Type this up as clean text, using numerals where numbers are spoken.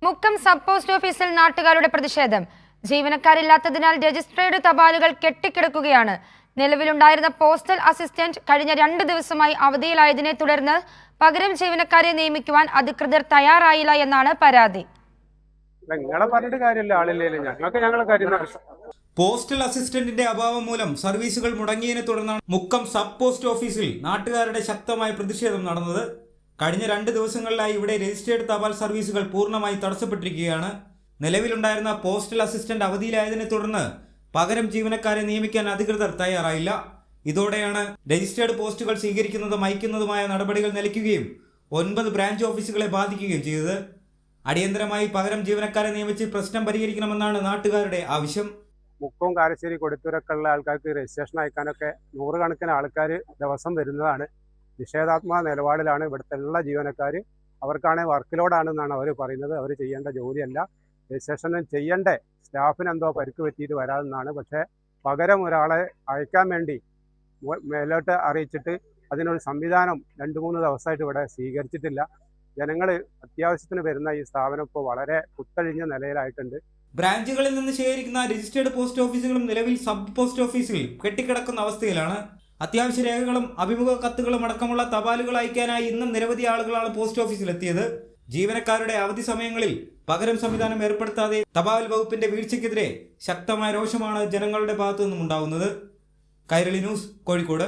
Mukkam sub post ഓഫീസിൽ നാട്ടുകാരുടെ പ്രതിഷേധം. ജീവനക്കാരില്ലാത്തതിനാൽ രജിസ്ട്രേഡ് തപാലുകൾ കെട്ടിക്കിടക്കുകയാണ്. നിലവിലുണ്ടായിരുന്ന പോസ്റ്റൽ അസിസ്റ്റന്റ് കഴിഞ്ഞ 2 ദിവസമായി അവധിയിലായതിനെ തുടർന്ന് പകരം ജീവനക്കാരെ നിയമിക്കുവാൻ അധികൃതർ തയ്യാറായില്ല എന്നാണ് പരാതി. പോസ്റ്റൽ അസിസ്റ്റന്റിന്റെ അഭാവം മൂലം സർവീസുകൾ മുടങ്ങിയതിനെ തുടർന്നാണ് മുക്കം സബ് പോസ്റ്റ് ഓഫീസിൽ നാട്ടുകാരുടെ ശക്തമായ പ്രതിഷേധം നടന്നത്. കഴിഞ്ഞ 2 ദിവസങ്ങളിലായി ഇവിടെ രജിസ്റ്റേർഡ് തപാൽ സർവീസുകൾ പൂർണ്ണമായി തടസ്സപ്പെട്ടിരിക്കുകയാണ്. നിലവിലുണ്ടായിരുന്ന പോസ്റ്റൽ അസിസ്റ്റന്റ് അവധിയിലായതിനെ തുടർന്ന് പകരം ജീവനക്കാരെ നിയമിക്കാൻ അധികൃതർ തയ്യാറായില്ല. ഇതോടെയാണ് രജിസ്റ്റേർഡ് പോസ്റ്റുകൾ സ്വീകരിക്കുന്നതും അയക്കുന്നതുമായ നടപടികൾ നിലയ്ക്കുകയും 9 ബ്രാഞ്ച് ഓഫീസുകളെ ബാധിക്കുകയും ചെയ്തത്. അടിയന്തരമായി പകരം ജീവനക്കാരെ നിയമിച്ച് പ്രശ്നം പരിഹരിക്കണമെന്നാണ് നാട്ടുകാരുടെ ആവശ്യം. മുക്കവും കാരശ്ശേരി കൊടുത്തൂരൊക്കെ ഉള്ള ആൾക്കാർക്ക് രജിസ്ട്രേഷൻ അയക്കാനൊക്കെ 100 കണക്കിന് ആൾക്കാർ ദിവസം വരുന്നതാണ്. നിഷേധാത്മക നിലപാടിലാണ് ഇവിടുത്തെ എല്ലാ ജീവനക്കാർ. അവർക്കാണെങ്കിൽ വർക്ക് ലോഡാണെന്നാണ് അവർ പറയുന്നത്. അവർ ചെയ്യേണ്ട ജോലിയല്ല. രജിസ്ട്രേഷൻ ചെയ്യേണ്ട സ്റ്റാഫിന് എന്തോ പരിക്ക് പറ്റിയിട്ട് വരാമെന്നാണ്. പക്ഷേ പകരം ഒരാളെ അയക്കാൻ വേണ്ടി മേലോട്ട് അറിയിച്ചിട്ട് അതിനൊരു സംവിധാനം 2-3 ദിവസമായിട്ട് ഇവിടെ സ്വീകരിച്ചിട്ടില്ല. ജനങ്ങൾ അത്യാവശ്യത്തിന് വരുന്ന ഈ സ്ഥാപനം ഇപ്പോൾ വളരെ കുത്തഴിഞ്ഞ നിലയിലായിട്ടുണ്ട്. ബ്രാഞ്ചുകളിൽ നിന്ന് ശേഖരിക്കുന്ന രജിസ്റ്റേർഡ് പോസ്റ്റ് ഓഫീസുകളും നിലവിൽ സബ് പോസ്റ്റ് ഓഫീസിൽ കെട്ടിക്കിടക്കുന്ന അവസ്ഥയിലാണ്. അത്യാവശ്യ രേഖകളും അഭിമുഖ കത്തുകളും അടക്കമുള്ള തപാലുകൾ അയക്കാനായി ഇന്നും നിരവധി ആളുകളാണ് പോസ്റ്റ് ഓഫീസിലെത്തിയത്. ജീവനക്കാരുടെ അവധി സമയങ്ങളിൽ പകരം സംവിധാനം ഏർപ്പെടുത്താതെ തപാൽ വകുപ്പിന്റെ വീഴ്ചയ്ക്കെതിരെ ശക്തമായ രോഷമാണ് ജനങ്ങളുടെ ഭാഗത്തു നിന്നും ഉണ്ടാകുന്നത്. കൈരളി ന്യൂസ്, കോഴിക്കോട്.